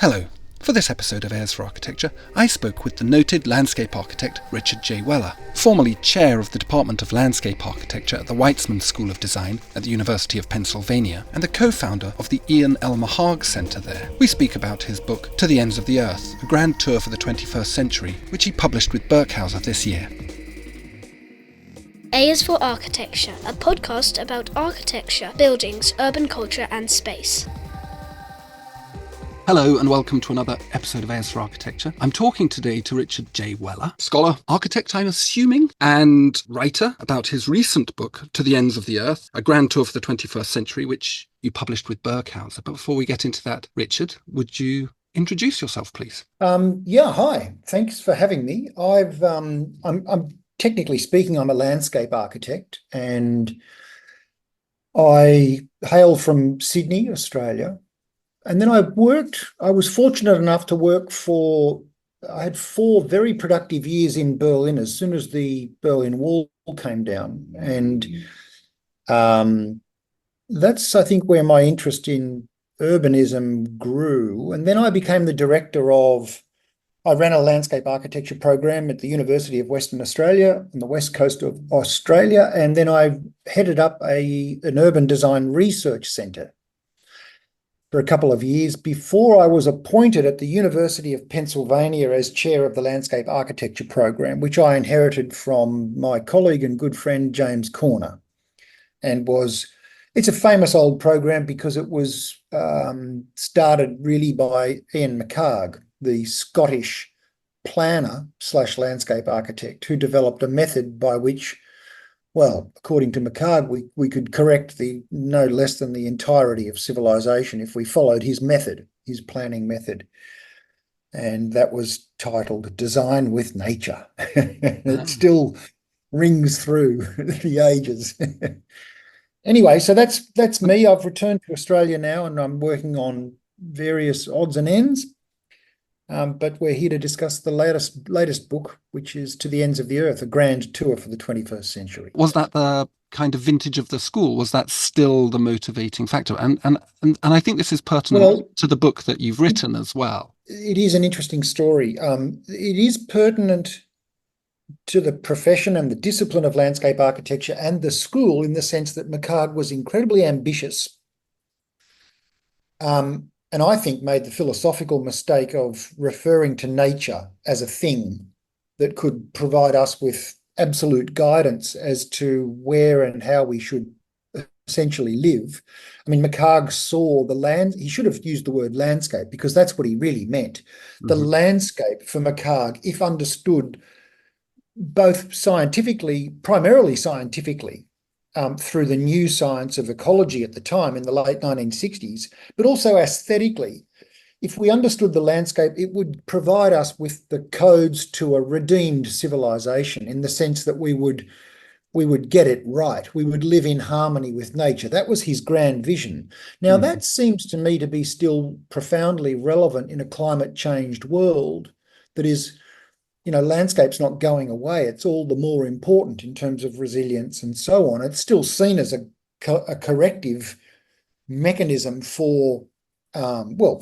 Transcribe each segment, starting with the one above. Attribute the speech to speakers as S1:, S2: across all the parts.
S1: Hello. For this episode of Airs for Architecture, I spoke with the noted landscape architect Richard J. Weller, formerly chair of the Department of Landscape Architecture at the Weitzman School of Design at the University of Pennsylvania, and the co-founder of the Ian Elmer Haag Centre there. We speak about his book, To the Ends of the Earth, a grand tour for the 21st century, which he published with Birkhauser this year.
S2: A is for Architecture, a podcast about architecture, buildings, urban culture and space.
S1: Hello and welcome to another episode of Airs for Architecture. I'm talking today to Richard J. Weller, scholar, architect I'm assuming, and writer about his recent book, To the Ends of the Earth, a grand tour for the 21st century, which you published with Birkhauser. But before we get into that, Richard, would you introduce yourself, please?
S3: Hi. Thanks for having me. I'm technically speaking, I'm a landscape architect, and I hail from Sydney, Australia. And then I was fortunate enough to I had 4 very productive years in Berlin as soon as the Berlin Wall came down. And that's, I think, where my interest in urbanism grew. And then I became the I ran a landscape architecture program at the University of Western Australia on the west coast of Australia. And then I headed up an urban design research centre for a couple of years before I was appointed at the University of Pennsylvania as chair of the landscape architecture program, which I inherited from my colleague and good friend, James Corner. It's a famous old program because it was started really by Ian McHarg, the Scottish planner / landscape architect, who developed a method by which, well, according to McHarg, we could correct no less than the entirety of civilization if we followed his method, his planning method. And that was titled Design with Nature. It still rings through the ages. Anyway, so that's me. I've returned to Australia now and I'm working on various odds and ends. But we're here to discuss the latest book, which is To the Ends of the Earth, a grand tour for the 21st century.
S1: Was that the kind of vintage of the school? Was that still the motivating factor? And I think this is pertinent to the book that you've written as well.
S3: It is an interesting story. It is pertinent to the profession and the discipline of landscape architecture and the school in the sense that McHarg was incredibly ambitious. And I think made the philosophical mistake of referring to nature as a thing that could provide us with absolute guidance as to where and how we should essentially live. I mean, McHarg saw he should have used the word landscape because that's what he really meant. Mm-hmm. The landscape for McHarg, if understood both primarily scientifically, through the new science of ecology at the time in the late 1960s, but also aesthetically. If we understood the landscape, it would provide us with the codes to a redeemed civilization in the sense that we would get it right. We would live in harmony with nature. That was his grand vision. Now, that seems to me to be still profoundly relevant in a climate changed world that is, landscape's not going away. It's all the more important in terms of resilience and so on. It's still seen as a corrective mechanism for,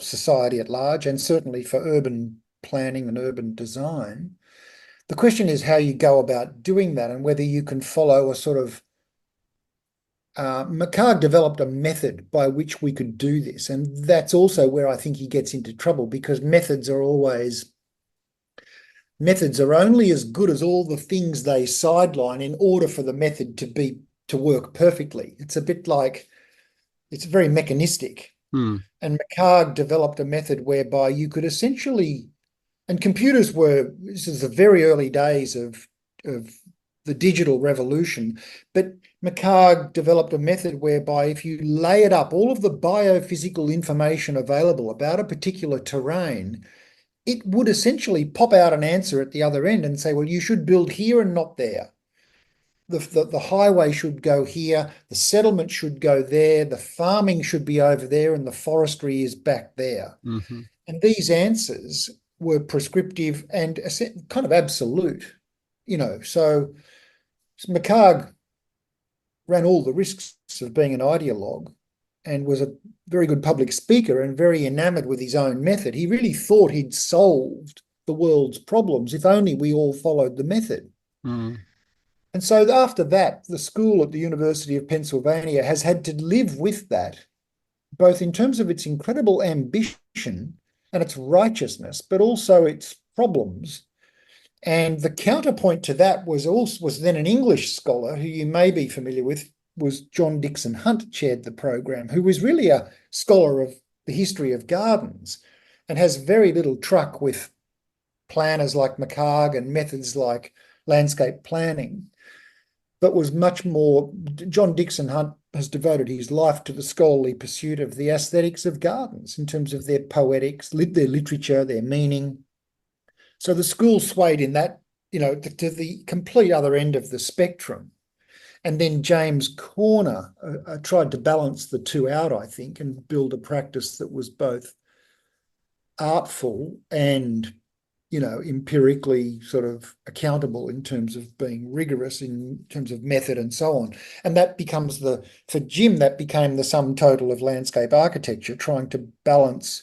S3: society at large, and certainly for urban planning and urban design. The question is how you go about doing that and whether you can follow a sort of McHarg developed a method by which we could do this. And that's also where I think he gets into trouble because methods are only as good as all the things they sideline in order for the method to work perfectly. It's a bit like, it's very mechanistic. And McHarg developed a method whereby you could essentially, and this is the very early days of the digital revolution, but McHarg developed a method whereby if you layered up all of the biophysical information available about a particular terrain, it would essentially pop out an answer at the other end and say, well, you should build here and not there. The highway should go here, the settlement should go there, the farming should be over there, and the forestry is back there. Mm-hmm. And these answers were prescriptive and kind of absolute, So McHarg ran all the risks of being an ideologue and was a very good public speaker and very enamored with his own method. He really thought he'd solved the world's problems if only we all followed the method.
S1: Mm.
S3: And so after that, the school at the University of Pennsylvania has had to live with that, both in terms of its incredible ambition and its righteousness, but also its problems. And the counterpoint to that was then an English scholar who you may be familiar with, was John Dixon Hunt, chaired the program, who was really a scholar of the history of gardens and has very little truck with planners like McHarg and methods like landscape planning, but was much more. John Dixon Hunt has devoted his life to the scholarly pursuit of the aesthetics of gardens in terms of their poetics, their literature, their meaning. So the school swayed in that, to the complete other end of the spectrum. And then James Corner tried to balance the two out, I think, and build a practice that was both artful and, empirically sort of accountable in terms of being rigorous in terms of method and so on. And that becomes for Jim, that became the sum total of landscape architecture, trying to balance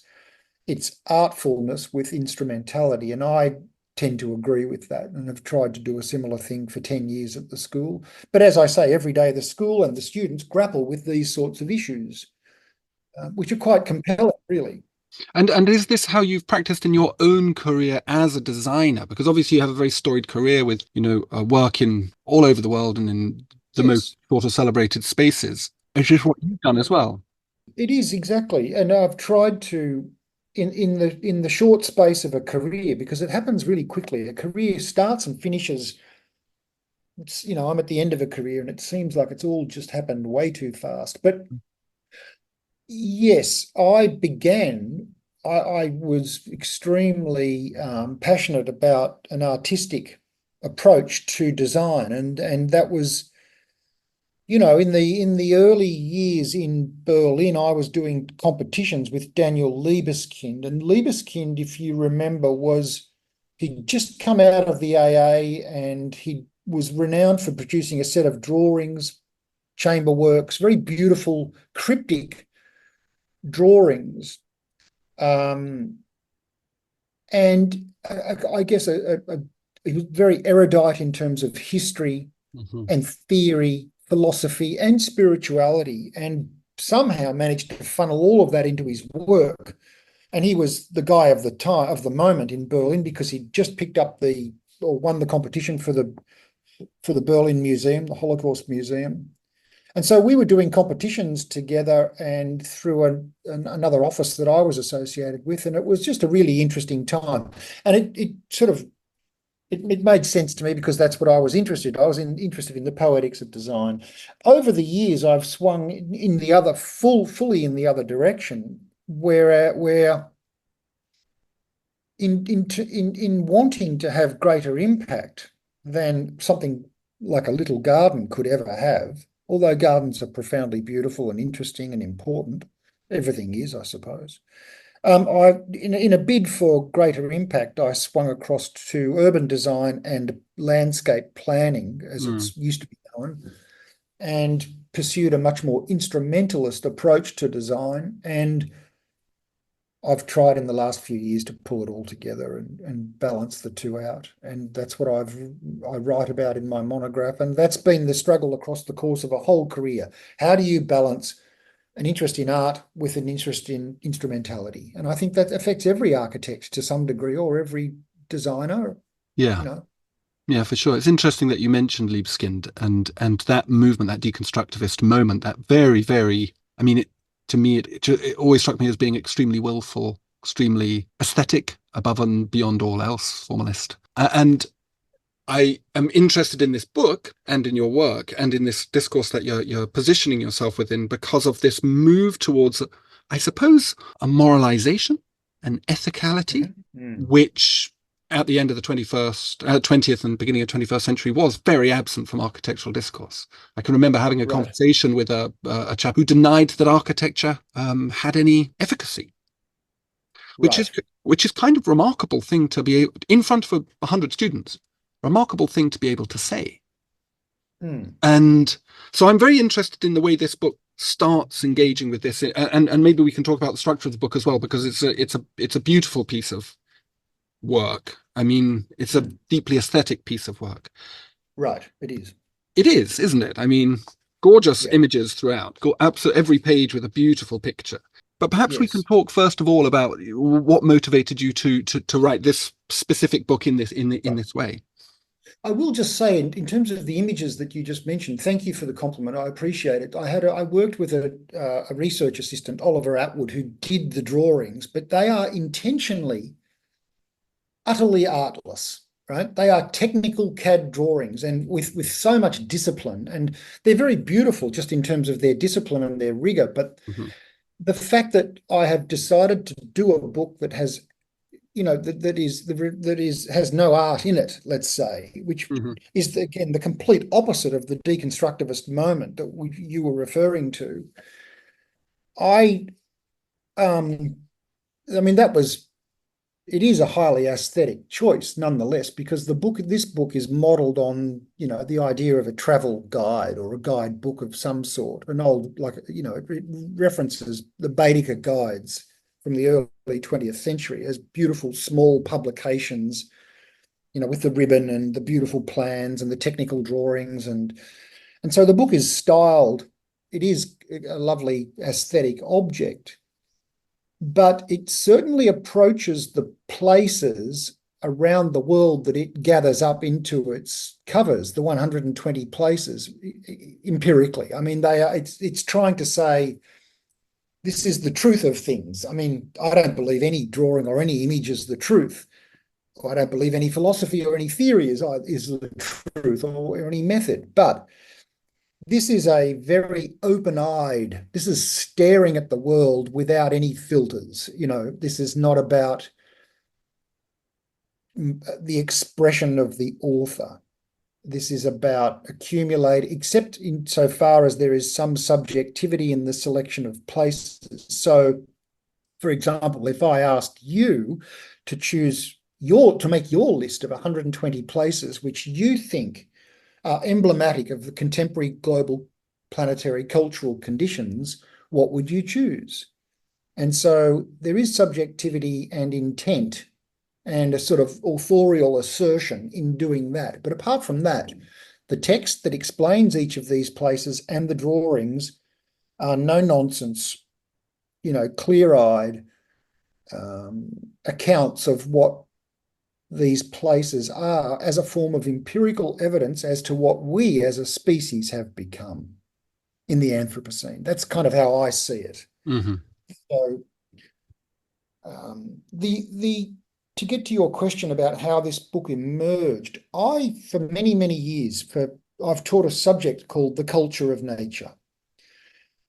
S3: its artfulness with instrumentality. And I tend to agree with that and have tried to do a similar thing for 10 years at the school. But as I say, every day the school and the students grapple with these sorts of issues, which are quite compelling, really.
S1: And is this how you've practiced in your own career as a designer? Because obviously you have a very storied career with, work in all over the world and in the most sort of celebrated spaces. It's just what you've done as well.
S3: It is, exactly. And I've tried to, in the short space of a career, because it happens really quickly. A career starts and finishes. I'm at the end of a career and it seems like it's all just happened way too fast. But yes, I was extremely passionate about an artistic approach to design, and that was, in the early years in Berlin, I was doing competitions with Daniel Liebeskind, and Liebeskind, if you remember, he'd just come out of the AA and he was renowned for producing a set of drawings, chamber works, very beautiful, cryptic drawings. And I guess he was very erudite in terms of history and theory, philosophy and spirituality, and somehow managed to funnel all of that into his work. And he was the guy of the moment in Berlin, because he'd just picked up won the competition for the Berlin Museum, the Holocaust Museum. And so we were doing competitions together and through another office that I was associated with, and it was just a really interesting time. And it made sense to me because that's what I was interested in. I was interested in the poetics of design. Over the years, I've swung in the other fully in the other direction, where in wanting to have greater impact than something like a little garden could ever have. Although gardens are profoundly beautiful and interesting and important, everything is, I suppose. In a bid for greater impact, I swung across to urban design and landscape planning, as it's used to be known, and pursued a much more instrumentalist approach to design. And I've tried in the last few years to pull it all together and balance the two out. And that's what I write about in my monograph. And that's been the struggle across the course of a whole career. How do you balance an interest in art with an interest in instrumentality? And I think that affects every architect to some degree, or every designer.
S1: Yeah. Yeah, for sure. It's interesting that you mentioned Libeskind and that movement, that deconstructivist moment, that very, very, to me, it always struck me as being extremely willful, extremely aesthetic, above and beyond all else, formalist. And I am interested in this book and in your work and in this discourse that you're positioning yourself within, because of this move towards, I suppose, a moralization, an ethicality, which at the end of the 20th and beginning of 21st century was very absent from architectural discourse. I can remember having a conversation with a chap who denied that architecture had any efficacy, which is kind of remarkable thing to be able, in front of 100 students, remarkable thing to be able to say. And so I'm very interested in the way this book starts engaging with this, and maybe we can talk about the structure of the book as well, because it's a beautiful piece of work. I mean, it's a deeply aesthetic piece of work.
S3: Right, it is.
S1: It is, isn't it? I mean, gorgeous
S3: Yeah.
S1: images throughout. Absolutely every page with a beautiful picture. But perhaps we can
S3: Yes.
S1: talk first of all about what motivated you to write this specific book in this way.
S3: I will just say, in terms of the images that you just mentioned, thank you for the compliment. I appreciate it. I worked with a research assistant, Oliver Atwood, who did the drawings, but they are intentionally utterly artless, right? They are technical CAD drawings, and with so much discipline, and they're very beautiful just in terms of their discipline and their rigor. But
S1: Mm-hmm.
S3: the fact that I have decided to do a book that has, has no art in it, let's say, which
S1: Mm-hmm.
S3: is again the complete opposite of the deconstructivist moment that you were referring to. I mean, it is a highly aesthetic choice nonetheless, because this book is modeled on, the idea of a travel guide or a guidebook of some sort, an old, it references the Baedeker guides from the early 20th century as beautiful small publications, with the ribbon and the beautiful plans and the technical drawings. And so the book is styled, it is a lovely aesthetic object, but it certainly approaches the places around the world that it gathers up into its covers, the 120 places, empirically. I mean, it's trying to say, this is the truth of things. I mean, I don't believe any drawing or any image is the truth. I don't believe any philosophy or any theory is the truth, or any method. But this is a very open-eyed, this is staring at the world without any filters. This is not about the expression of the author. This is about accumulate, except insofar as there is some subjectivity in the selection of places. So, for example, if I asked you to make your list of 120 places which you think are emblematic of the contemporary global planetary cultural conditions, what would you choose? And so there is subjectivity and intent and a sort of authorial assertion in doing that. But apart from that, the text that explains each of these places and the drawings are no nonsense, clear-eyed accounts of what these places are as a form of empirical evidence as to what we as a species have become in the Anthropocene. That's kind of how I see it.
S1: Mm-hmm.
S3: So to get to your question about how this book emerged, for many, many years, I've taught a subject called the culture of nature.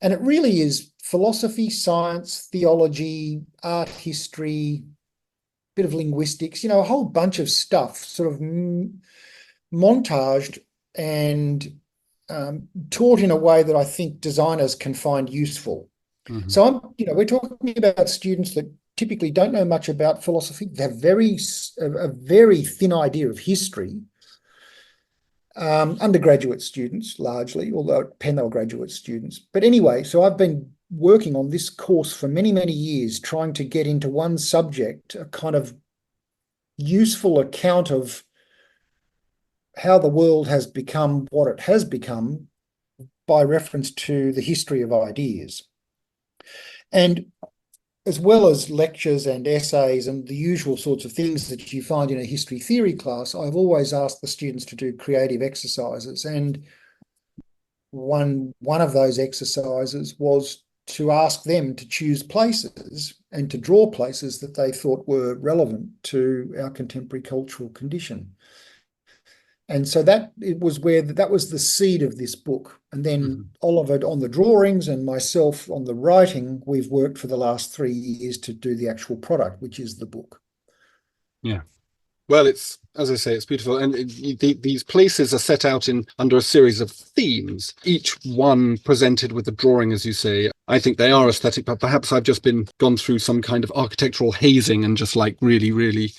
S3: And it really is philosophy, science, theology, art history, bit of linguistics, a whole bunch of stuff sort of montaged and taught in a way that I think designers can find useful. Mm-hmm. So we're talking about students that typically don't know much about philosophy. They have a very thin idea of history. Undergraduate students largely, although at Penn they were graduate students. But anyway, so I've been working on this course for many, many years, trying to get into one subject, a kind of useful account of how the world has become what it has become by reference to the history of ideas. And as well as lectures and essays and the usual sorts of things that you find in a history theory class, I've always asked the students to do creative exercises. And one of those exercises was to ask them to choose places and to draw places that they thought were relevant to our contemporary cultural condition. And so that was the seed of this book. And then Oliver on the drawings and myself on the writing, we've worked for the last 3 years to do the actual product, which is the book.
S1: Yeah. Well, it's, as I say, it's beautiful. And these places are set out under a series of themes, each one presented with a drawing, as you say. I think they are aesthetic, but perhaps I've just gone through some kind of architectural hazing and just like really, really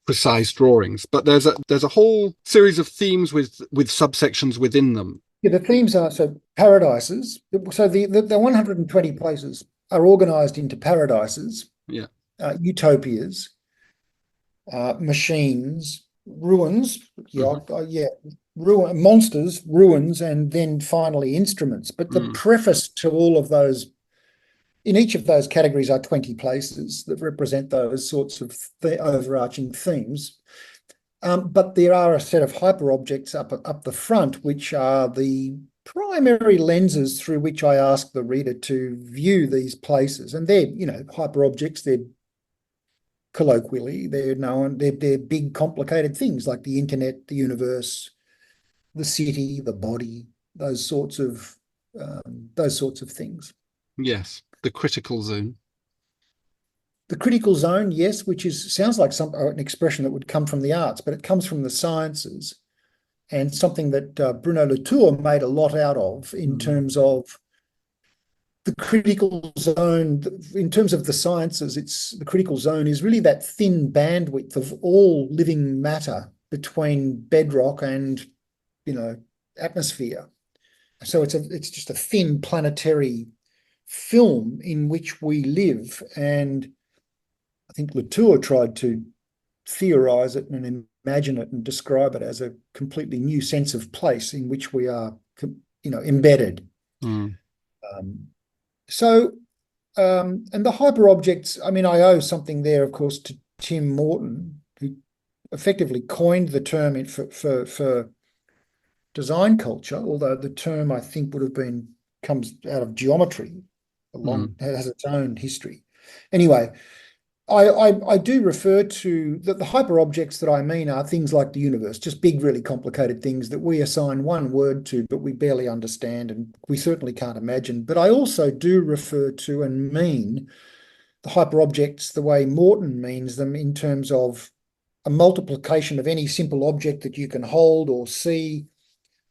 S1: precise drawings. But there's a whole series of themes with subsections within them.
S3: Yeah, the themes are so paradises. So the 120 places are organised into paradises,
S1: Yeah.
S3: utopias, machines, ruins,
S1: Hmm.
S3: monsters, ruins, and then finally instruments. But the
S1: Mm.
S3: preface to all of those, in each of those categories, are 20 places that represent those sorts of overarching themes. But there are a set of hyper objects up the front, which are the primary lenses through which I ask the reader to view these places. And they're, hyper objects, they're colloquially, they're known, they're big, complicated things like the internet, the universe, the city, the body, those sorts of things.
S1: Yes. The critical zone.
S3: The critical zone, yes, which sounds like an expression that would come from the arts, but it comes from the sciences, and something that Bruno Latour made a lot out of in
S1: Mm.
S3: terms of the critical zone. In terms of the sciences, the critical zone is really that thin bandwidth of all living matter between bedrock and, atmosphere. So it's just a thin planetary film in which we live. And I think Latour tried to theorize it and imagine it and describe it as a completely new sense of place in which we are, embedded.
S1: Mm.
S3: Um, so, and the hyper objects, I mean, I owe something there, of course, to Tim Morton, who effectively coined the term for design culture, although the term I think comes out of geometry,
S1: Mm.
S3: has its own history. Anyway, I do refer to the hyper objects that I mean are things like the universe, just big, really complicated things that we assign one word to, but we barely understand and we certainly can't imagine. But I also do refer to and mean the hyper objects the way Morton means them, in terms of a multiplication of any simple object that you can hold or see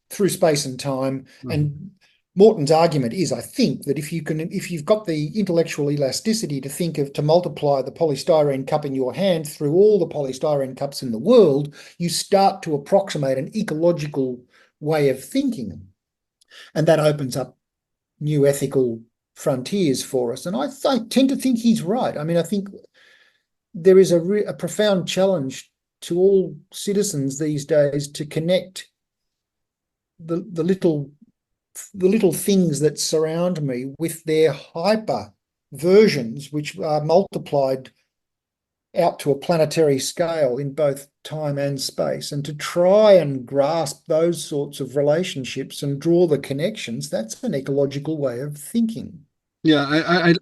S3: through space and time.
S1: Mm.
S3: And Morton's argument is, I think, that if you've got the intellectual elasticity to multiply the polystyrene cup in your hand through all the polystyrene cups in the world, you start to approximate an ecological way of thinking. And that opens up new ethical frontiers for us. And I tend to think he's right. I mean, I think there is a profound challenge to all citizens these days to connect the little things that surround me with their hyper versions, which are multiplied out to a planetary scale in both time and space, and to try and grasp those sorts of relationships and draw the connections. That's an ecological way of thinking.
S1: Yeah,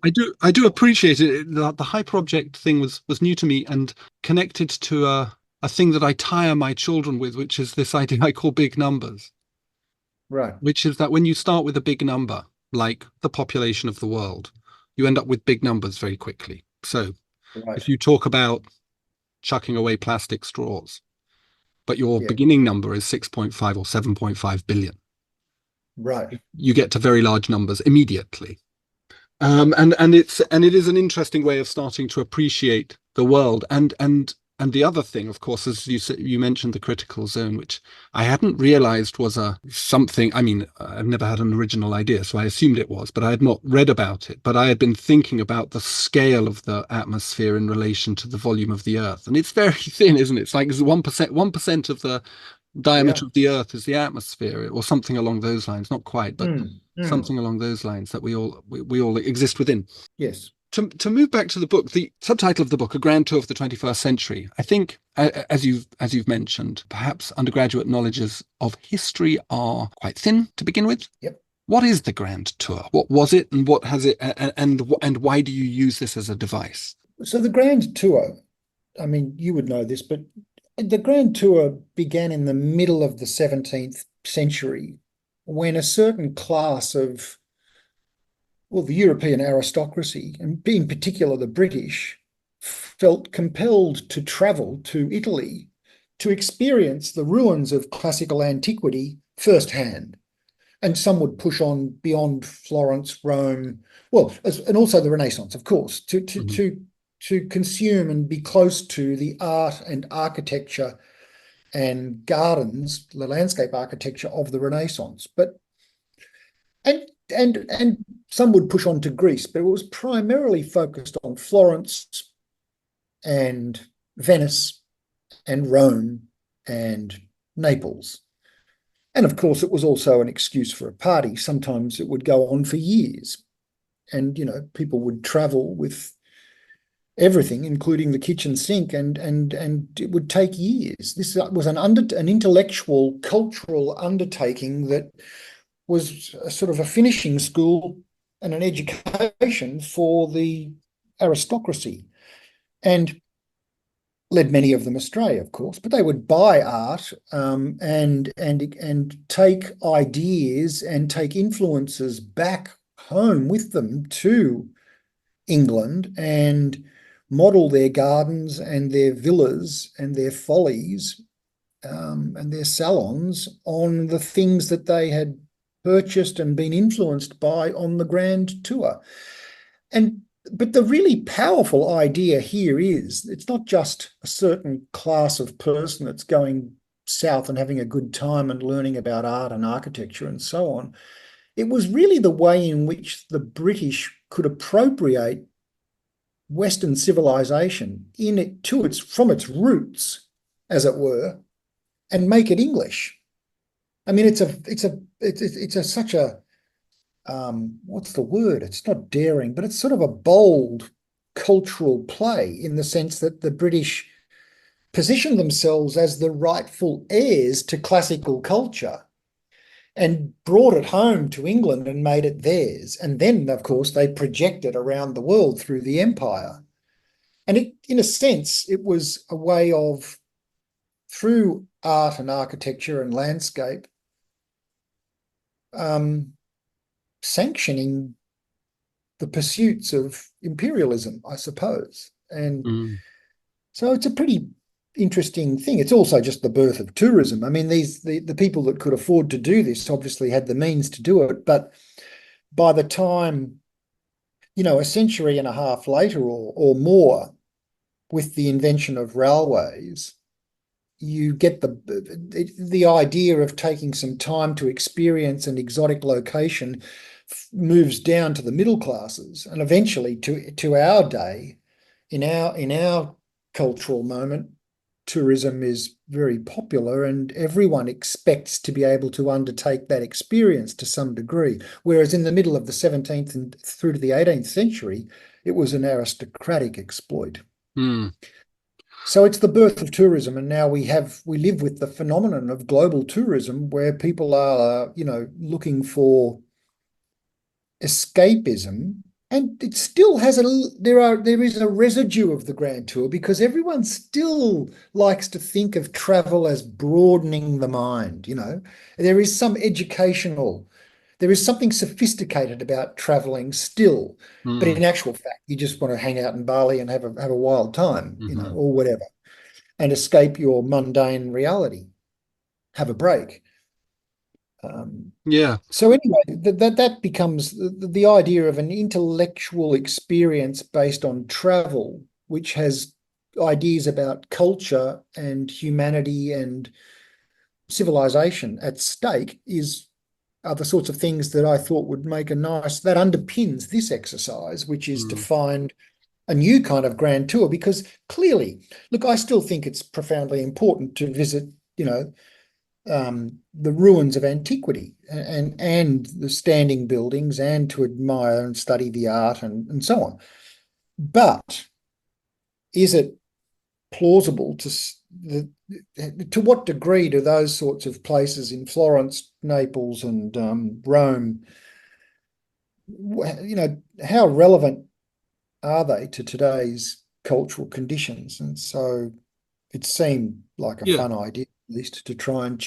S1: I do appreciate it. The hyperobject thing was new to me and connected to a thing that I tire my children with, which is this idea I call big numbers,
S3: Right.
S1: which is that when you start with a big number, like the population of the world, you end up with big numbers very quickly. So
S3: Right.
S1: if you talk about chucking away plastic straws, but your
S3: Yeah.
S1: beginning number is 6.5 or 7.5 billion,
S3: Right.
S1: you get to very large numbers immediately. And it is an interesting way of starting to appreciate the world. And the other thing, of course, as you mentioned the critical zone, which I hadn't realized was a something. I mean, I've never had an original idea, so I assumed it was, but I had not read about it. But I had been thinking about the scale of the atmosphere in relation to the volume of the Earth, and it's very thin, isn't it? It's like 1% of the
S3: Yeah.
S1: diameter of the Earth is the atmosphere, or something along those lines. Not quite, but
S3: Mm.
S1: something along those lines that we all exist within.
S3: Yes.
S1: To move back to the book, the subtitle of the book, A Grand Tour of the 21st Century, I think, as you've mentioned, perhaps undergraduate knowledges of history are quite thin to begin with.
S3: Yep.
S1: What is the Grand Tour? What was it, and what has it, and why do you use this as a device?
S3: So the Grand Tour, I mean, you would know this, but the Grand Tour began in the middle of the 17th century, when a certain class of, well, the European aristocracy, and in particular the British, felt compelled to travel to Italy to experience the ruins of classical antiquity firsthand. And some would push on beyond Florence, Rome, and also the Renaissance, of course, to to
S1: Mhm.
S3: to to consume and be close to the art and architecture and gardens, the landscape architecture of the Renaissance. But And some would push on to Greece, but it was primarily focused on Florence and Venice and Rome and Naples. And of course, it was also an excuse for a party. Sometimes it would go on for years. And, people would travel with everything, including the kitchen sink, and it would take years. This was an intellectual, cultural undertaking that was a sort of a finishing school and an education for the aristocracy, and led many of them astray, of course. But they would buy art, and take ideas and take influences back home with them to England and model their gardens and their villas and their follies, and their salons on the things that they had purchased and been influenced by on the grand tour. But the really powerful idea here is it's not just a certain class of person that's going south and having a good time and learning about art and architecture and so on. It was really the way in which the British could appropriate Western civilization from its roots, as it were, and make it English. I mean, it's such a what's the word? It's not daring, but it's sort of a bold cultural play, in the sense that the British positioned themselves as the rightful heirs to classical culture and brought it home to England and made it theirs. And then, of course, they projected around the world through the empire. And in a sense, it was a way of, through art and architecture and landscape, sanctioning the pursuits of imperialism, I suppose. And so it's a pretty interesting thing. It's also just the birth of tourism. I mean, the people that could afford to do this obviously had the means to do it, but by the time, a century and a half later or more, with the invention of railways, you get the idea of taking some time to experience an exotic location moves down to the middle classes, and eventually to our day, in our cultural moment, tourism is very popular and everyone expects to be able to undertake that experience to some degree. Whereas in the middle of the 17th and through to the 18th century, it was an aristocratic exploit. So it's the birth of tourism, and now we live with the phenomenon of global tourism, where people are, looking for escapism, and it still has there is a residue of the Grand Tour, because everyone still likes to think of travel as broadening the mind. There is something sophisticated about traveling still, but in actual fact, you just want to hang out in Bali and have a wild time, or whatever, and escape your mundane reality, have a break. So anyway, that becomes the idea of an intellectual experience based on travel, which has ideas about culture and humanity and civilization at stake, are the sorts of things that I thought would make that underpins this exercise, which is to find a new kind of grand tour. Because clearly, look, I still think it's profoundly important to visit, the ruins of antiquity and the standing buildings, and to admire and study the art and so on. But is it plausible to what degree do those sorts of places in Florence, Naples, and Rome, how relevant are they to today's cultural conditions? And so it seemed like a fun idea, at least, to try and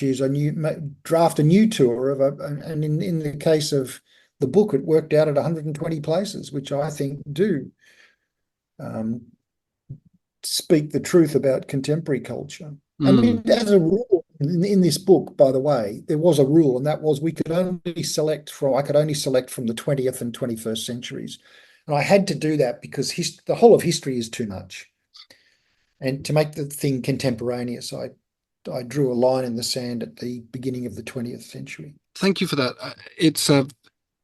S3: draft a new tour and in the case of the book, it worked out at 120 places, which I think do speak the truth about contemporary culture. I mean, as a rule, in this book, by the way, there was a rule, and that was I could only select from the 20th and 21st centuries. And I had to do that because the whole of history is too much. And to make the thing contemporaneous, I drew a line in the sand at the beginning of the 20th century.
S1: Thank you for that.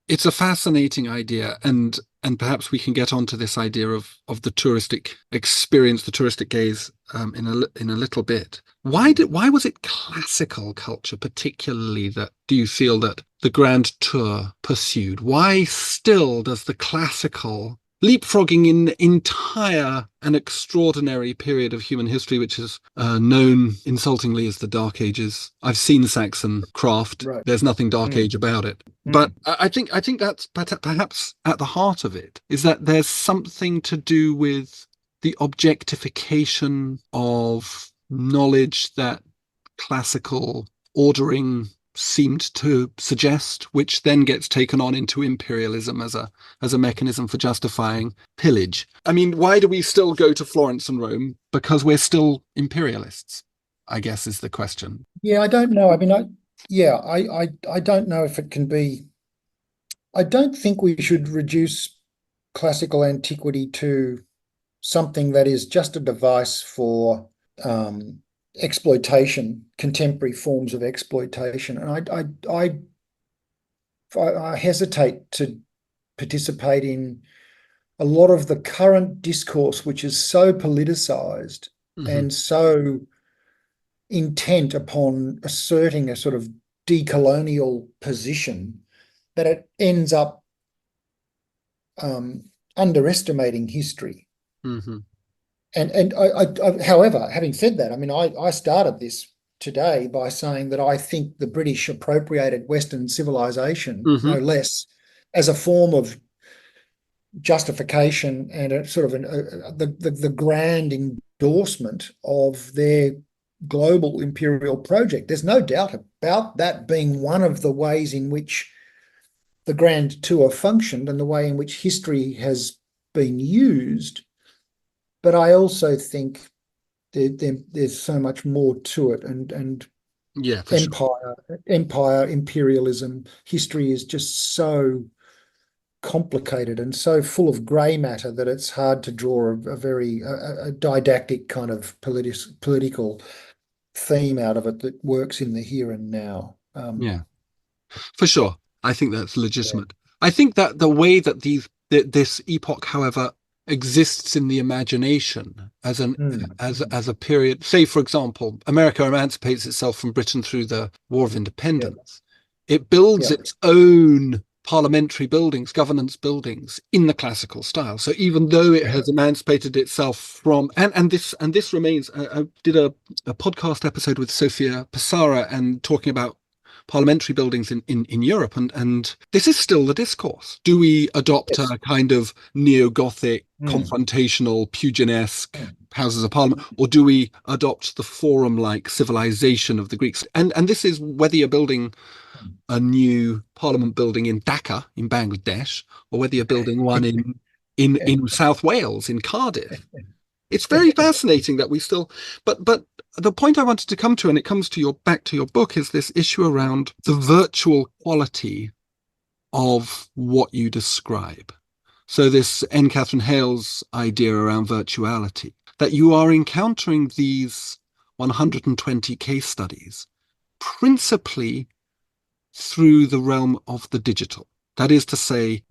S1: It's a fascinating idea, and perhaps we can get onto this idea of the touristic experience, the touristic gaze, in a little bit. Why was it classical culture particularly that do you feel that the Grand Tour pursued? Why still does the classical leapfrogging in entire and extraordinary period of human history, which is known insultingly as the Dark Ages? I've seen Saxon craft.
S3: Right.
S1: There's nothing Dark Age about it. But I think that's perhaps at the heart of it, is that there's something to do with the objectification of knowledge that classical ordering seemed to suggest, which then gets taken on into imperialism as a mechanism for justifying pillage. I mean, why do we still go to Florence and Rome? Because we're still imperialists, I guess, is the question.
S3: Yeah, I don't know. I mean, I don't know if it can be. I don't think we should reduce classical antiquity to something that is just a device for exploitation, contemporary forms of exploitation. And I hesitate to participate in a lot of the current discourse, which is so politicized and so intent upon asserting a sort of decolonial position that it ends up underestimating history. And however, having said that, I mean, I started this today by saying that I think the British appropriated Western civilization, no less, as a form of justification and a sort of the grand endorsement of their global imperial project. There's no doubt about that being one of the ways in which the Grand Tour functioned and the way in which history has been used. But I also think there's so much more to it, and
S1: Yeah, for
S3: empire,
S1: sure.
S3: empire, imperialism, history is just so complicated and so full of grey matter that it's hard to draw a very didactic kind of political theme out of it that works in the here and now.
S1: Yeah, for sure. I think that's
S3: Yeah.
S1: legitimate. I think that the way that this epoch, however, exists in the imagination as an as a period, say for example, America emancipates itself from Britain through the War of
S3: Yeah.
S1: Independence. It builds
S3: Yeah.
S1: its own parliamentary buildings, governance buildings in the classical style. So even though it has emancipated itself from, and this remains, I did a podcast episode with Sophia Passara and talking about parliamentary buildings in Europe, and this is still the discourse. Do we adopt
S3: Yes.
S1: a kind of neo-Gothic, confrontational, Puginesque Houses of Parliament, or do we adopt the forum-like civilization of the Greeks? And this is whether you're building a new parliament building in Dhaka, in Bangladesh, or whether you're building one in South Wales, in Cardiff. It's very fascinating that we still, but the point I wanted to come to, and it comes to back to your book, is this issue around the virtual quality of what you describe. So this N. Catherine Hale's idea around virtuality, that you are encountering these 120 case studies principally through the realm of the digital. That is to say,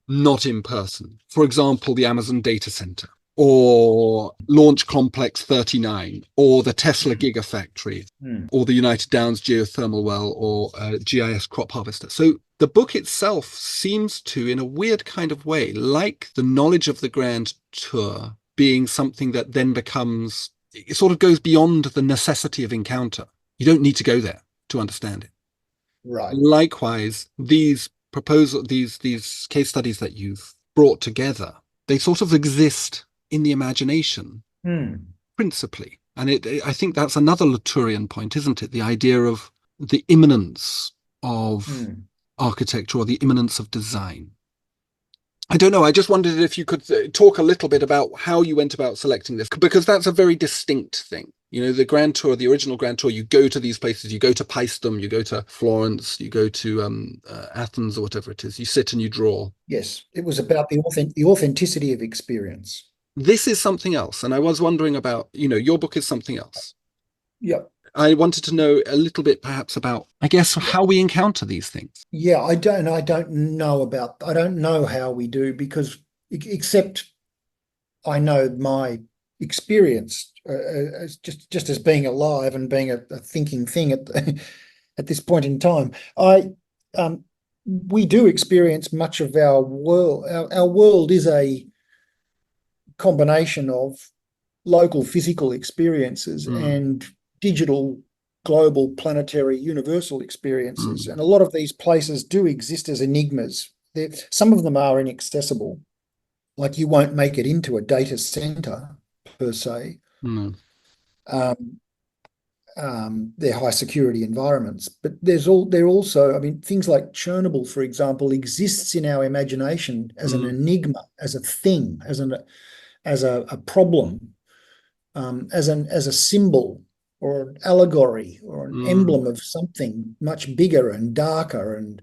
S1: not in person. For example, the Amazon data center, or Launch Complex 39, or the Tesla Gigafactory, or the United Downs geothermal well, or GIS crop harvester. So the book itself seems to, in a weird kind of way, like the knowledge of the Grand Tour being something that then becomes, it sort of goes beyond the necessity of encounter. You don't need to go there to understand it.
S3: Right.
S1: Likewise, these case studies that you've brought together, they sort of exist in the imagination principally. And I think that's another Latourian point, isn't it? The idea of the immanence of architecture, or the immanence of design. I don't know. I just wondered if you could talk a little bit about how you went about selecting this, because that's a very distinct thing. You know, the Grand Tour, the original Grand Tour, you go to these places, you go to Paestum, you go to Florence, you go to Athens, or whatever it is. You sit and you draw.
S3: Yes, it was about the authenticity of experience.
S1: This is something else. And I was wondering about, your book is something else.
S3: Yep.
S1: I wanted to know a little bit perhaps about, I guess, how we encounter these things.
S3: Yeah, I don't know how we do because except I know my experience as just as being alive and being a thinking thing at this point in time. We do experience much of our world. Our world is a combination of local physical experiences
S1: Mm,
S3: and digital, global, planetary, universal experiences.
S1: mm,
S3: And a lot of these places do exist as enigmas. Some of them are inaccessible, like you won't make it into a data center per se.
S1: mm,
S3: Um, they're high security environments, but they're also, I mean, things like Chernobyl, for example, exists in our imagination as an
S1: mm,
S3: enigma, as a thing, as a problem, as a symbol or an allegory or an
S1: mm,
S3: emblem of something much bigger and darker. And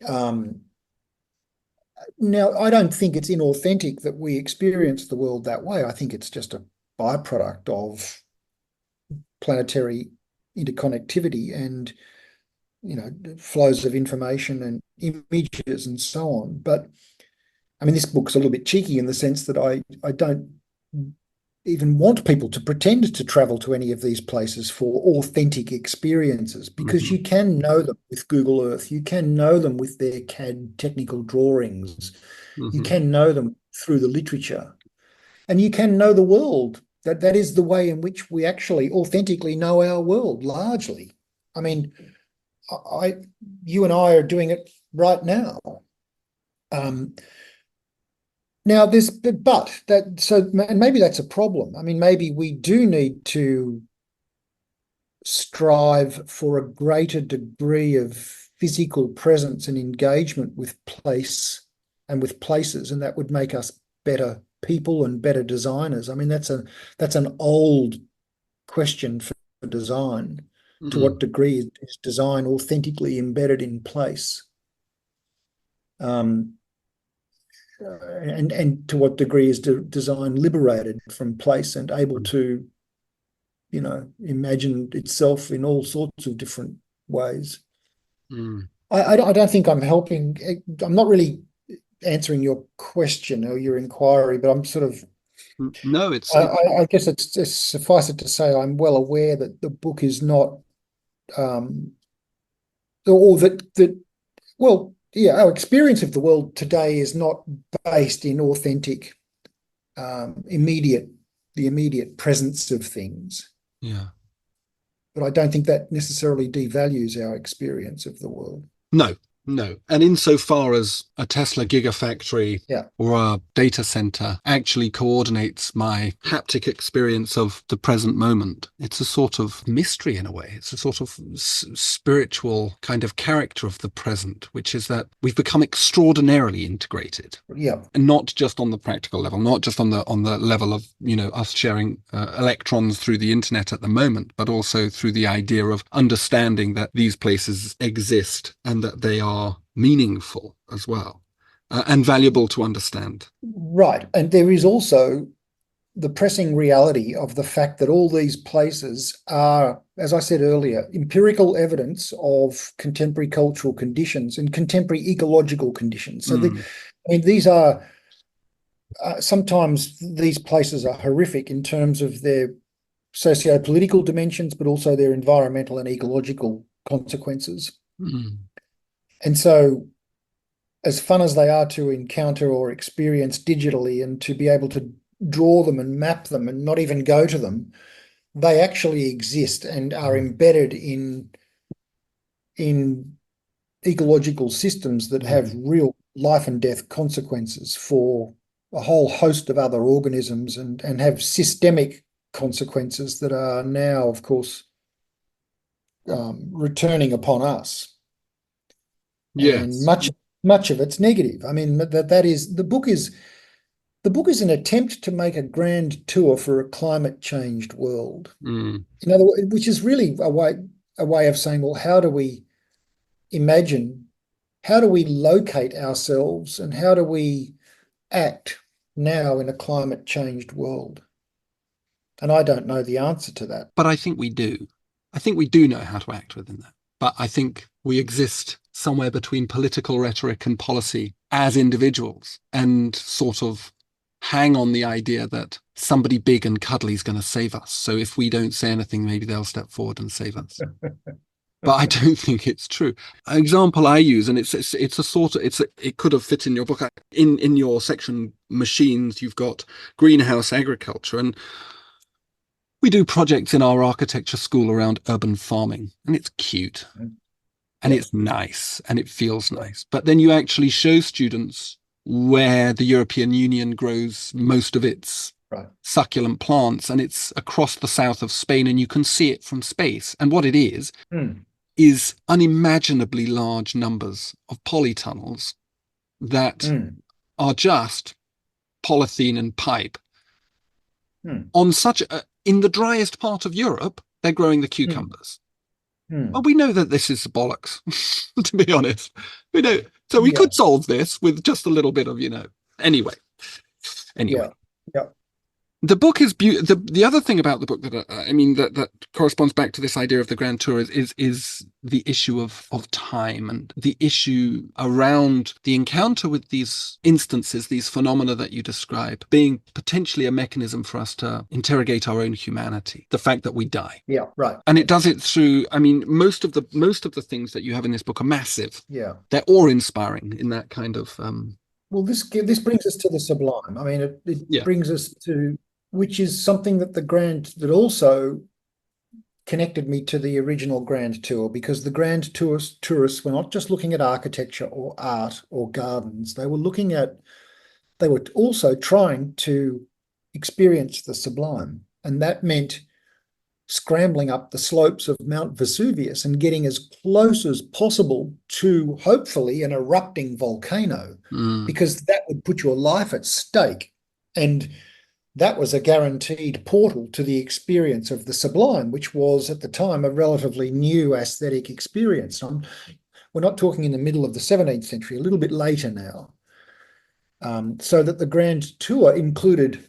S3: um, now, I don't think it's inauthentic that we experience the world that way. I think it's just a byproduct of planetary interconnectivity and flows of information and images and so on. But I mean, this book's a little bit cheeky in the sense that I don't even want people to pretend to travel to any of these places for authentic experiences because
S1: mhm,
S3: you can know them with Google Earth, you can know them with their CAD technical drawings, you
S1: mhm,
S3: can know them through the literature, and you can know the world. That is the way in which we actually authentically know our world largely. I mean, I you and I are doing it right now. Um, Now but that so and maybe that's a problem. I mean, maybe we do need to strive for a greater degree of physical presence and engagement with place and with places, and that would make us better people and better designers. I mean, that's an old question for design. To what
S1: mm,
S3: degree is design authentically embedded in place? Um, and to what degree is design liberated from place and able
S1: mm,
S3: to, imagine itself in all sorts of different ways.
S1: mm.
S3: I don't think I'm helping. I'm not really answering your question or your inquiry, but I'm sort of.
S1: No,
S3: I guess it's suffice it to say I'm well aware that the book is not, um, or that well, yeah, our experience of the world today is not based in authentic, immediate, the immediate presence of things.
S1: yeah.
S3: But I don't think that necessarily devalues our experience of the world.
S1: No, no. And insofar as a Tesla gigafactory
S3: Yeah.
S1: or a data center actually coordinates my haptic experience of the present moment, it's a sort of mystery in a way. It's a sort of spiritual kind of character of the present, which is that we've become extraordinarily integrated.
S3: Yeah.
S1: And not just on the practical level, not just on the level of us sharing electrons through the internet at the moment, but also through the idea of understanding that these places exist and that they are meaningful as well, and valuable to understand.
S3: Right. And there is also the pressing reality of the fact that all these places are, as I said earlier, empirical evidence of contemporary cultural conditions and contemporary ecological conditions. So
S1: Mm,
S3: I mean, these are sometimes these places are horrific in terms of their socio-political dimensions, but also their environmental and ecological consequences.
S1: mm,
S3: And so, as fun as they are to encounter or experience digitally and to be able to draw them and map them and not even go to them, they actually exist and are
S1: mm,
S3: embedded in ecological systems that have
S1: mm,
S3: real life and death consequences for a whole host of other organisms and have systemic consequences that are now, of course, returning upon us. And
S1: yes.
S3: much of it's negative. I mean, that is the book is an attempt to make a grand tour for a climate changed world.
S1: Mm,
S3: In other words, which is really a way of saying, well, how do we imagine, how do we locate ourselves, and how do we act now in a climate changed world? And I don't know the answer to that.
S1: but I think we do. I think we do know how to act within that. But I think we exist somewhere between political rhetoric and policy as individuals and sort of hang on the idea that somebody big and cuddly is going to save us. So if we don't say anything, maybe they'll step forward and save us. But I don't think it's true. An example I use, and it's a sort of it could have fit in your book. In your section machines, you've got greenhouse agriculture, and we do projects in our architecture school around urban farming, and it's cute, and it's nice, and it feels nice. But then you actually show students where the European Union grows most of its succulent plants, and it's across the south of Spain, and you can see it from space. And what it is unimaginably large numbers of polytunnels that are just polythene and pipe. On such in the driest part of Europe, they're growing the cucumbers. Well, we know that this is bollocks, to be honest. We know, so we could solve this with just a little bit of, anyway. The book is beautiful. The other thing about the book that corresponds back to this idea of the grand tour is the issue of time, and the issue around the encounter with these instances, these phenomena that you describe, being potentially a mechanism for us to interrogate our own humanity, the fact that we die.
S3: Yeah, right.
S1: And it does it through, most of the things that you have in this book are massive.
S3: Yeah.
S1: They're awe-inspiring in that kind of
S3: Well, this brings us to the sublime. It brings us to, which is something that also connected me to the original Grand Tour, because the Grand tourists were not just looking at architecture or art or gardens. They were also trying to experience the sublime. And that meant scrambling up the slopes of Mount Vesuvius and getting as close as possible to, hopefully, an erupting volcano, because that would put your life at stake. And that was a guaranteed portal to the experience of the sublime, which was at the time a relatively new aesthetic experience. We're not talking in the middle of the 17th century, a little bit later now. So that the Grand Tour included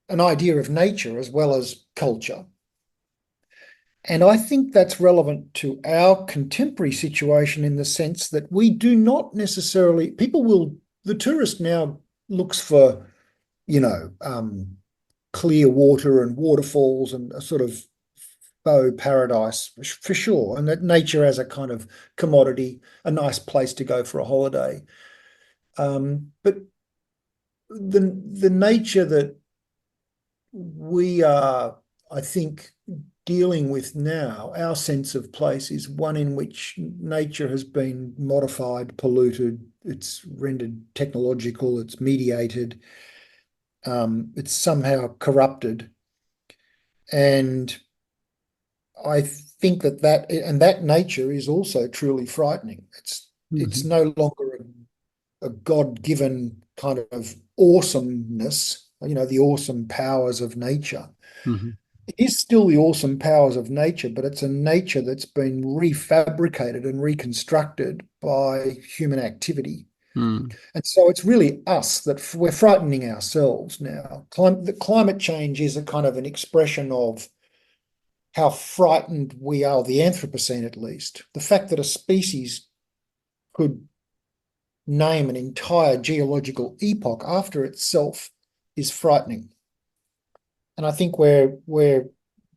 S3: an idea of nature as well as culture. And I think that's relevant to our contemporary situation in the sense that we do not necessarily, the tourist now looks for, clear water and waterfalls and a sort of faux paradise for sure, and that nature as a kind of commodity, a nice place to go for a holiday. But the nature that we are, I think, dealing with now, our sense of place is one in which nature has been modified, polluted, it's rendered technological, it's mediated, it's somehow corrupted. And I think that nature is also truly frightening. It's no longer a God-given kind of awesomeness, the awesome powers of nature. It is still the awesome powers of nature, but it's a nature that's been refabricated and reconstructed by human activity. And so it's really us that we're frightening ourselves now. The climate change is a kind of an expression of how frightened we are, the Anthropocene at least. The fact that a species could name an entire geological epoch after itself is frightening. And I think we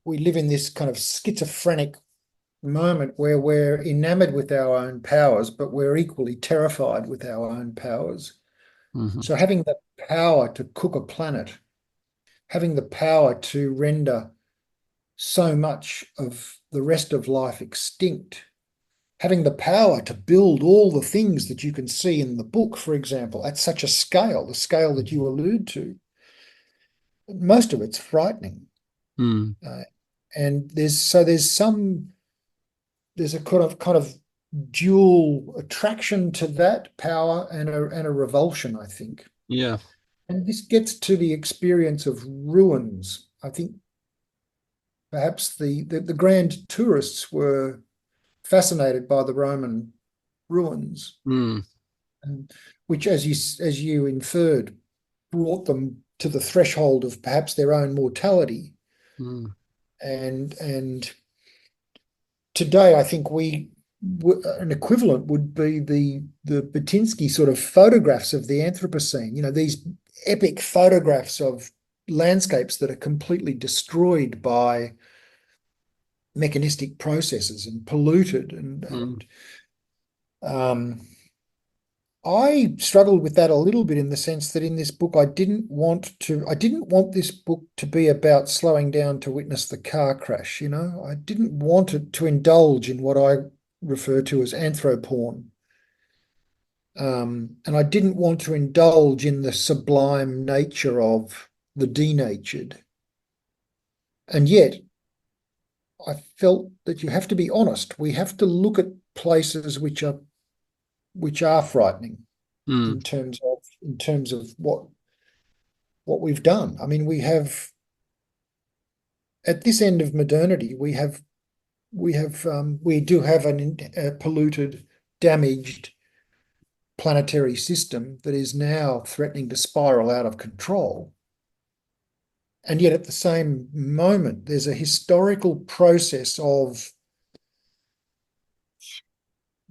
S3: live in this kind of schizophrenic moment where we're enamored with our own powers, but we're equally terrified with our own powers. So having the power to cook a planet, having the power to render so much of the rest of life extinct, having the power to build all the things that you can see in the book, for example, at such a scale, the scale that you allude to, most of it's frightening. And there's a kind of dual attraction to that power and a revulsion, I think.
S1: Yeah.
S3: And this gets to the experience of ruins. I think perhaps the grand tourists were fascinated by the Roman ruins, which, as you inferred, brought them to the threshold of perhaps their own mortality. And today, I think an equivalent would be the Batinsky sort of photographs of the Anthropocene. You know, these epic photographs of landscapes that are completely destroyed by mechanistic processes and polluted and I struggled with that a little bit in the sense that in this book I didn't want this book to be about slowing down to witness the car crash, you know. I didn't want it to indulge in what I refer to as anthroporn. And I didn't want to indulge in the sublime nature of the denatured. And yet I felt that you have to be honest. We have to look at places which are frightening in terms of what we've done. I mean, we have at this end of modernity, we do have a polluted, damaged planetary system that is now threatening to spiral out of control. And yet at the same moment, there's a historical process of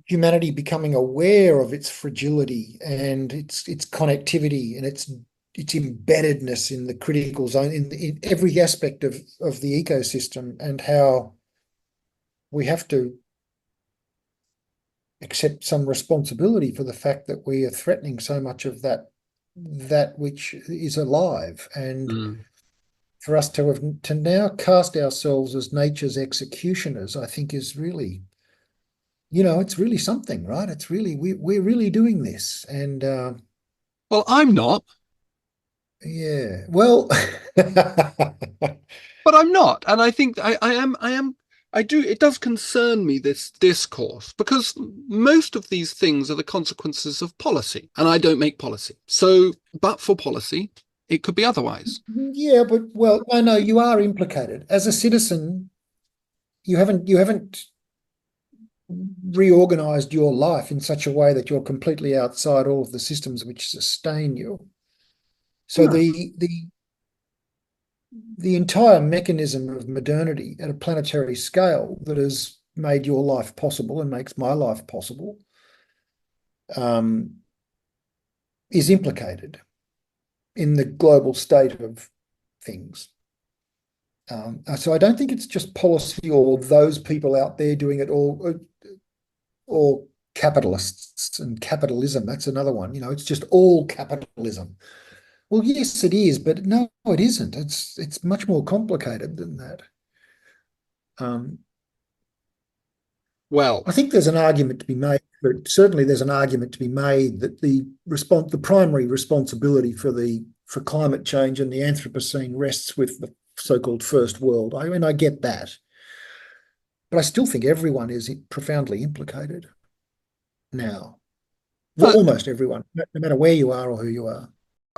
S3: humanity becoming aware of its fragility and its connectivity and its embeddedness in the critical zone, in every aspect of the ecosystem, and how we have to accept some responsibility for the fact that we are threatening so much of that which is alive. And for us to now cast ourselves as nature's executioners, I think is really, you know, it's really something, right? It's really, we're really doing this. And
S1: well, I'm not.
S3: Yeah, well,
S1: But I'm not. And I think I do, it does concern me, this discourse, because most of these things are the consequences of policy, and I don't make policy. So, but for policy, it could be otherwise.
S3: yeah, but well, no, you are implicated as a citizen. You haven't reorganized your life in such a way that you're completely outside all of the systems which sustain you. So the entire mechanism of modernity at a planetary scale that has made your life possible and makes my life possible is implicated in the global state of things. So I don't think it's just policy or those people out there doing it, or capitalists and capitalism. That's another one. You know, it's just all capitalism. Well, yes, it is, but no, it isn't. It's much more complicated than that.
S1: Well,
S3: I think there's an argument to be made, but certainly there's an argument to be made that the primary responsibility for climate change and the Anthropocene rests with the so-called first world. I mean, I get that, but I still think everyone is profoundly implicated now. Well, almost everyone, no matter where you are or who you are.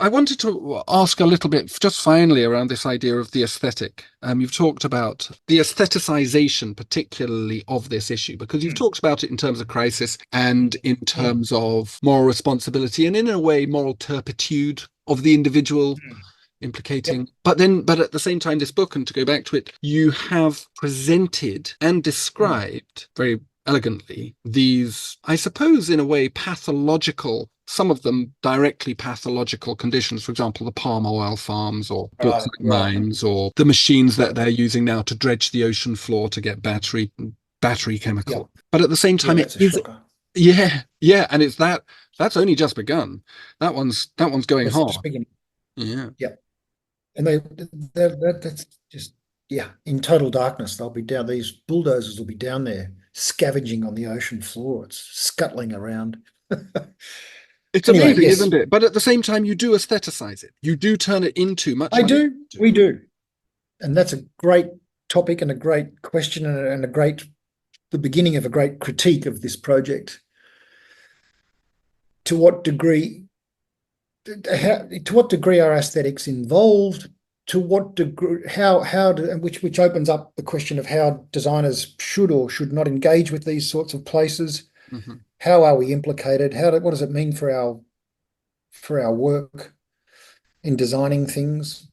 S1: I wanted to ask a little bit, just finally, around this idea of the aesthetic. You've talked about the aestheticization, particularly of this issue, because you've talked about it in terms of crisis and in terms of moral responsibility and, in a way, moral turpitude of the individual, implicating. But at the same time, this book, and to go back to it, you have presented and described very elegantly these, I suppose, in a way, pathological, some of them directly pathological conditions, for example, the palm oil farms or bauxite mines, or the machines that they're using now to dredge the ocean floor to get battery chemical. But at the same time, it is, and it's that's only just begun. That one's going hard. Yeah.
S3: And that's just, in total darkness. They'll be down, these bulldozers will be down there scavenging on the ocean floor. It's scuttling around.
S1: It's amazing, isn't it? But at the same time, you do aestheticize it. You do turn it into much.
S3: We do. And that's a great topic and a great question and the beginning of a great critique of this project. To what degree are aesthetics involved? To what degree, which opens up the question of how designers should or should not engage with these sorts of places. Mm-hmm. How are we implicated? What does it mean for our work in designing things?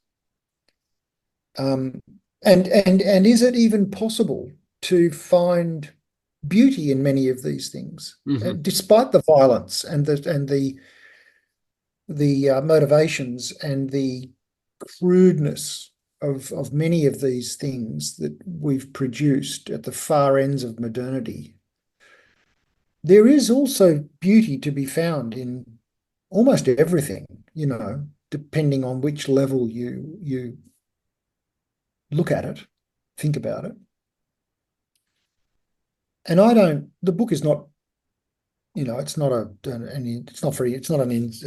S3: And is it even possible to find beauty in many of these things, despite the violence and the motivations and the crudeness of many of these things that we've produced at the far ends of modernity. There is also beauty to be found in almost everything, depending on which level you look at it, think about it. And the book is not, it's not a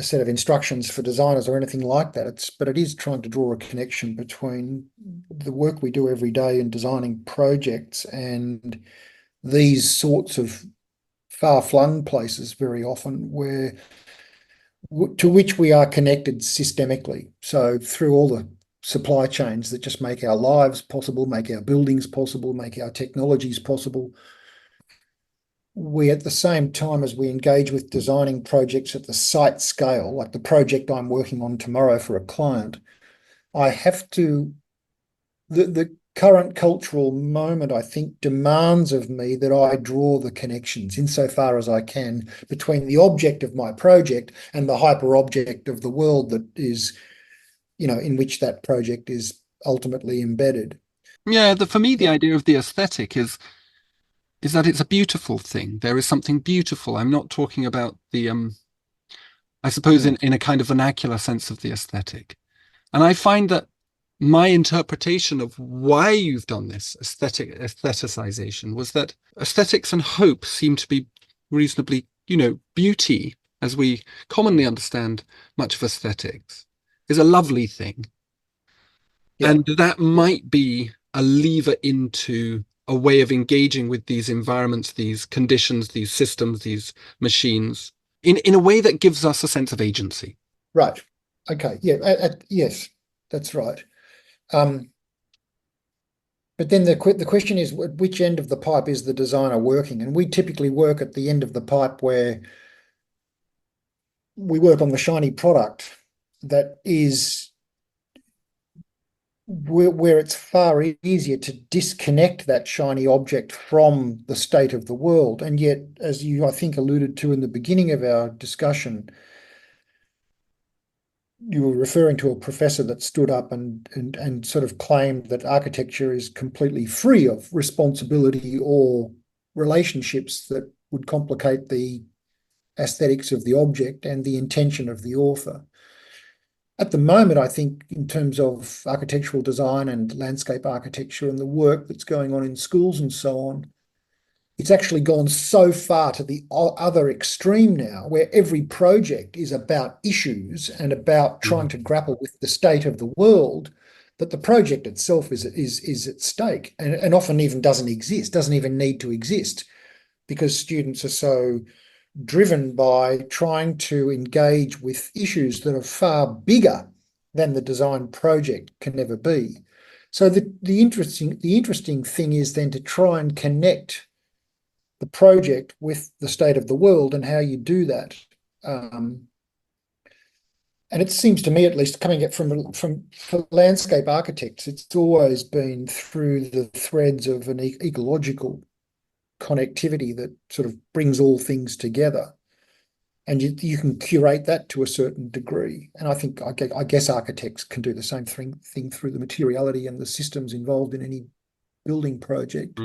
S3: set of instructions for designers or anything like that. But it is trying to draw a connection between the work we do every day in designing projects and these sorts of far-flung places very often to which we are connected systemically. So through all the supply chains that just make our lives possible, make our buildings possible, make our technologies possible, we, at the same time as we engage with designing projects at the site scale, like the project I'm working on tomorrow for a client, the current cultural moment, I think, demands of me that I draw the connections insofar as I can between the object of my project and the hyper object of the world that is, in which that project is ultimately embedded.
S1: Yeah, for me, the idea of the aesthetic is that it's a beautiful thing. There is something beautiful. I'm not talking about I suppose in a kind of vernacular sense of the aesthetic. And I find that my interpretation of why you've done this aestheticization was that aesthetics and hope seem to be reasonably, beauty, as we commonly understand much of aesthetics, is a lovely thing.
S3: Yeah.
S1: And that might be a lever into a way of engaging with these environments, these conditions, these systems, these machines, in a way that gives us a sense of agency.
S3: Right. Okay. Yeah. Yes, that's right. But then the question is, at which end of the pipe is the designer working? And we typically work at the end of the pipe where we work on the shiny product that is where it's far easier to disconnect that shiny object from the state of the world. And yet, as you, I think, alluded to in the beginning of our discussion, you were referring to a professor that stood up and sort of claimed that architecture is completely free of responsibility or relationships that would complicate the aesthetics of the object and the intention of the author. At the moment, I think, in terms of architectural design and landscape architecture and the work that's going on in schools and so on, it's actually gone so far to the other extreme now, where every project is about issues and about trying to grapple with the state of the world, that the project itself is at stake and often even doesn't exist, doesn't even need to exist, because students are so driven by trying to engage with issues that are far bigger than the design project can ever be. So the interesting thing is then to try and connect the project with the state of the world and how you do that. And it seems to me, at least, coming at from for landscape architects, it's always been through the threads of an ecological connectivity that sort of brings all things together. And you can curate that to a certain degree. And I guess architects can do the same thing through the materiality and the systems involved in any building project.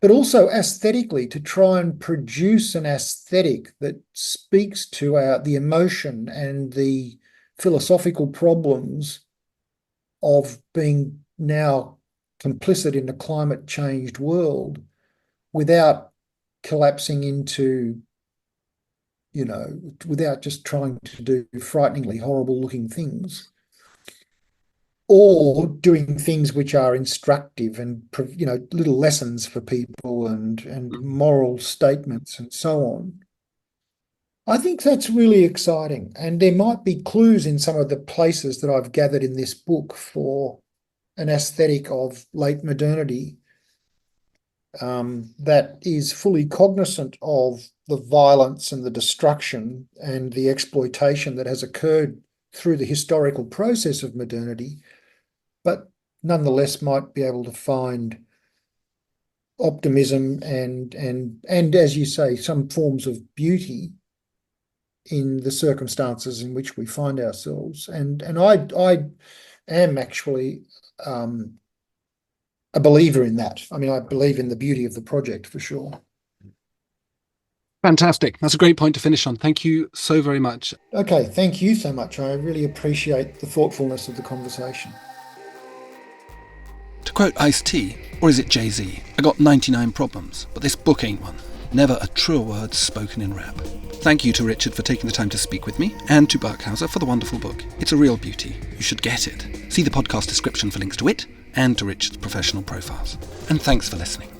S3: But also aesthetically, to try and produce an aesthetic that speaks to the emotion and the philosophical problems of being now complicit in a climate changed world without collapsing into, without just trying to do frighteningly horrible looking things, or doing things which are instructive and, little lessons for people and moral statements and so on. I think that's really exciting. And there might be clues in some of the places that I've gathered in this book for an aesthetic of late modernity that is fully cognizant of the violence and the destruction and the exploitation that has occurred through the historical process of modernity, but nonetheless might be able to find optimism and as you say, some forms of beauty in the circumstances in which we find ourselves. And I am actually a believer in that. I mean, I believe in the beauty of the project for sure.
S1: Fantastic. That's a great point to finish on. Thank you so very much.
S3: Okay, thank you so much. I really appreciate the thoughtfulness of the conversation.
S1: To quote Ice-T, or is it Jay-Z, I got 99 problems, but this book ain't one. Never a truer word spoken in rap. Thank you to Richard for taking the time to speak with me, and to Barkhauser for the wonderful book. It's a real beauty. You should get it. See the podcast description for links to it, and to Richard's professional profiles. And thanks for listening.